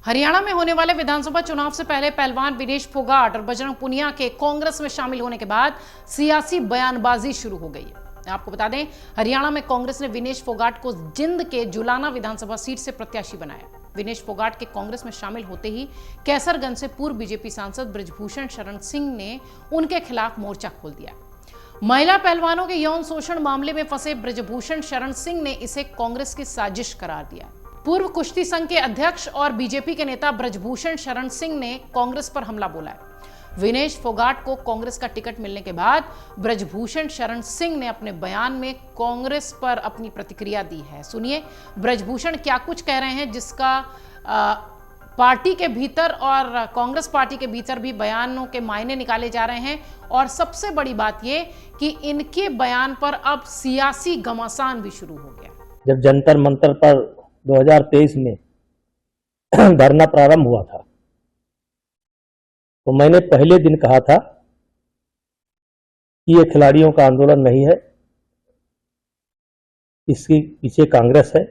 हरियाणा में होने वाले विधानसभा चुनाव से पहले पहलवान विनेश फोगाट और बजरंग पुनिया के कांग्रेस में शामिल होने के बाद सियासी बयानबाजी शुरू हो गई है। आपको बता दें, हरियाणा में कांग्रेस ने विनेश फोगाट को जिंद के जुलाना विधानसभा सीट से प्रत्याशी बनाया। विनेश फोगाट के कांग्रेस में शामिल होते ही कैसरगंज से पूर्व बीजेपी सांसद बृजभूषण शरण सिंह ने उनके खिलाफ मोर्चा खोल दिया। महिला पहलवानों के यौन शोषण मामले में फंसे बृजभूषण शरण सिंह ने इसे कांग्रेस की साजिश करार दिया। पूर्व कुश्ती संघ के अध्यक्ष और बीजेपी के नेता बृजभूषण शरण सिंह ने कांग्रेस पर हमला बोला है। विनेश फोगाट को कांग्रेस का टिकट मिलने के बाद बृजभूषण शरण सिंह ने अपने बयान में कांग्रेस पर अपनी प्रतिक्रिया दी है। सुनिए बृजभूषण क्या कुछ कह रहे हैं, जिसका पार्टी के भीतर और कांग्रेस पार्टी के भीतर भी बयानों के मायने निकाले जा रहे हैं। और सबसे बड़ी बात यह कि इनके बयान पर अब सियासी घमासान भी शुरू हो गया। जब जंतर मंतर पर 2023 में धरना प्रारंभ हुआ था तो मैंने पहले दिन कहा था कि ये खिलाड़ियों का आंदोलन नहीं है, इसके पीछे कांग्रेस है।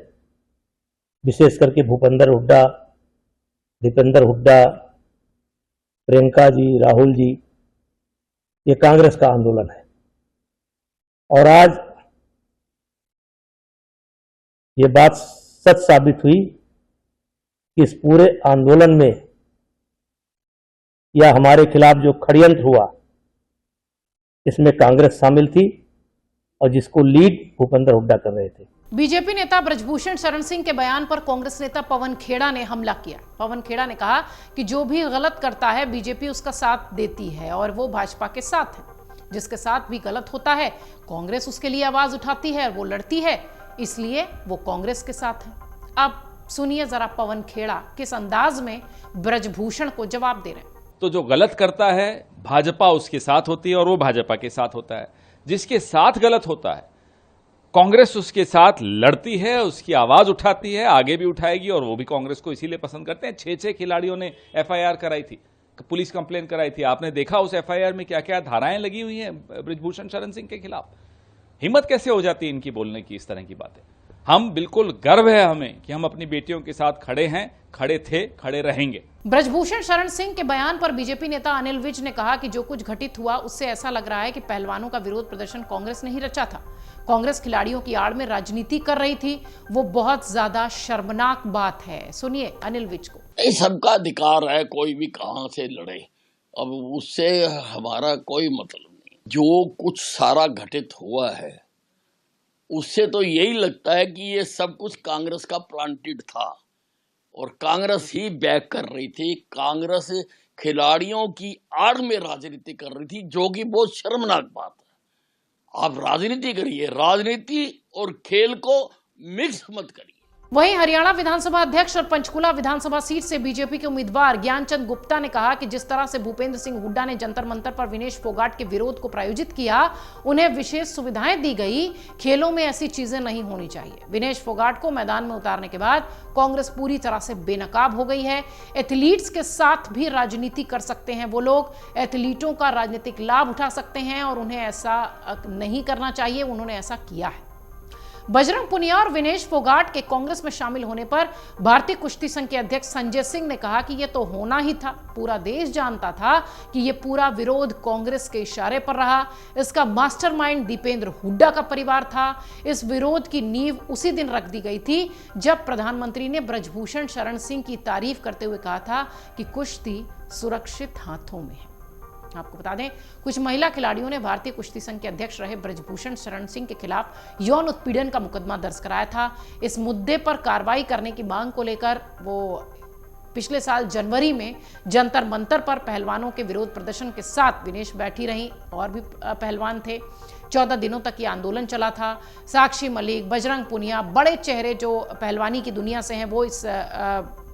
विशेष करके भूपेंद्र हुड्डा, दीपेंद्र हुड्डा, प्रियंका जी, राहुल जी, ये कांग्रेस का आंदोलन है। और आज ये बात सच साबित हुई कि इस पूरे आंदोलन में या हमारे खिलाफ जो षड्यंत्र हुआ इसमें कांग्रेस शामिल थी और जिसको लीड भूपेंद्र हुड्डा कर रहे थे। बीजेपी नेता बृजभूषण शरण सिंह के बयान पर कांग्रेस नेता पवन खेड़ा ने हमला किया। पवन खेड़ा ने कहा कि जो भी गलत करता है बीजेपी उसका साथ देती है और वो भाजपा के साथ है। जिसके साथ भी गलत होता है कांग्रेस उसके लिए आवाज उठाती है, वो लड़ती है, इसलिए वो कांग्रेस के साथ है। अब सुनिए जरा पवन खेड़ा किस अंदाज में बृजभूषण को जवाब दे रहे हैं। तो जो गलत करता है भाजपा उसके साथ होती है और वो भाजपा के साथ होता है। जिसके साथ गलत होता है कांग्रेस उसके साथ लड़ती है, उसकी आवाज उठाती है, आगे भी उठाएगी और वो भी कांग्रेस को इसीलिए पसंद करते हैं। 6 खिलाड़ियों ने एफआईआर कराई थी, पुलिस कंप्लेन कराई थी। आपने देखा उस एफआईआर में क्या क्या धाराएं लगी हुई हैं बृजभूषण शरण सिंह के खिलाफ। हिम्मत कैसे हो जाती है इनकी बोलने की इस तरह की बातें। हम बिल्कुल गर्व है हमें कि हम अपनी बेटियों के साथ खड़े हैं, खड़े थे, खड़े रहेंगे। बृजभूषण शरण सिंह के बयान पर बीजेपी नेता अनिल विज ने कहा कि जो कुछ घटित हुआ उससे ऐसा लग रहा है कि पहलवानों का विरोध प्रदर्शन कांग्रेस ने ही रचा था। कांग्रेस खिलाड़ियों की आड़ में राजनीति कर रही थी, वो बहुत ज्यादा शर्मनाक बात है। सुनिए अनिल विज को। सबका अधिकार है, कोई भी कहां से लड़े, अब उससे हमारा कोई मतलब नहीं। जो कुछ सारा घटित हुआ है उससे तो यही लगता है कि ये सब कुछ कांग्रेस का प्लांटेड था और कांग्रेस ही बैक कर रही थी। कांग्रेस खिलाड़ियों की आड़ में राजनीति कर रही थी, जो कि बहुत शर्मनाक बात है। आप राजनीति करिए, राजनीति और खेल को मिक्स मत करिए। वहीं हरियाणा विधानसभा अध्यक्ष और पंचकुला विधानसभा सीट से बीजेपी के उम्मीदवार ज्ञानचंद गुप्ता ने कहा कि जिस तरह से भूपेंद्र सिंह हुड्डा ने जंतर मंतर पर विनेश फोगाट के विरोध को प्रायोजित किया, उन्हें विशेष सुविधाएं दी गई। खेलों में ऐसी चीजें नहीं होनी चाहिए। विनेश फोगाट को मैदान में उतारने के बाद कांग्रेस पूरी तरह से बेनकाब हो गई है। एथलीट्स के साथ भी राजनीति कर सकते हैं वो लोग, एथलीटों का राजनीतिक लाभ उठा सकते हैं और उन्हें ऐसा नहीं करना चाहिए। उन्होंने ऐसा किया है। बजरंग पुनिया और विनेश फोगाट के कांग्रेस में शामिल होने पर भारतीय कुश्ती संघ के अध्यक्ष संजय सिंह ने कहा कि यह तो होना ही था। पूरा देश जानता था कि यह पूरा विरोध कांग्रेस के इशारे पर रहा। इसका मास्टरमाइंड दीपेंद्र हुड्डा का परिवार था। इस विरोध की नींव उसी दिन रख दी गई थी जब प्रधानमंत्री ने बृजभूषण शरण सिंह की तारीफ करते हुए कहा था कि कुश्ती सुरक्षित हाथों में है। आपको बता दें, कुछ महिला खिलाड़ियों ने भारतीय कुश्ती संघ के अध्यक्ष रहे बृजभूषण शरण सिंह के खिलाफ यौन उत्पीड़न का मुकदमा दर्ज कराया था। इस मुद्दे पर कार्रवाई करने की मांग को लेकर वो पिछले साल जनवरी में जंतर मंतर पर पहलवानों के विरोध प्रदर्शन के साथ विनेश बैठी रही। और भी पहलवान थे। 14 दिनों तक ये आंदोलन चला था। साक्षी मलिक, बजरंग पुनिया, बड़े चेहरे जो पहलवानी की दुनिया से हैं, वो इस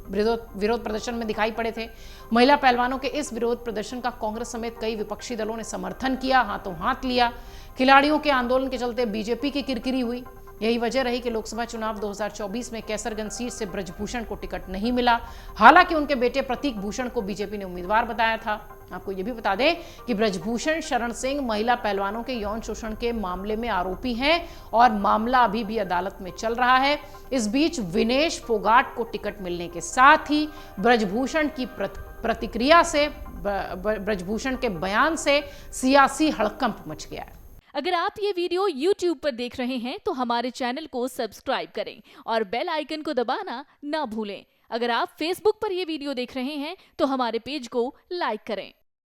विरोध प्रदर्शन में दिखाई पड़े थे। महिला पहलवानों के इस विरोध प्रदर्शन का कांग्रेस समेत कई विपक्षी दलों ने समर्थन किया, हाथों हाथ लिया। खिलाड़ियों के आंदोलन के चलते बीजेपी की किरकिरी हुई। यही वजह रही कि लोकसभा चुनाव 2024 में कैसरगंज सीट से बृजभूषण को टिकट नहीं मिला। हालांकि उनके बेटे प्रतीक भूषण को बीजेपी ने उम्मीदवार बताया था। आपको ये भी बता दें कि ब्रजभूषण शरण सिंह महिला पहलवानों के यौन शोषण के मामले में आरोपी हैं और मामला अभी भी अदालत में चल रहा है। इस बीच विनेश फोगाट को टिकट मिलने के साथ ही ब्रजभूषण की प्रतिक्रिया से, ब्रजभूषण के बयान से सियासी हड़कंप मच गया है। अगर आप ये वीडियो YouTube पर देख रहे हैं तो हमारे चैनल को सब्सक्राइब करें और बेल आइकन को दबाना ना भूलें। अगर आप Facebook पर ये वीडियो देख रहे हैं तो हमारे पेज को लाइक करें।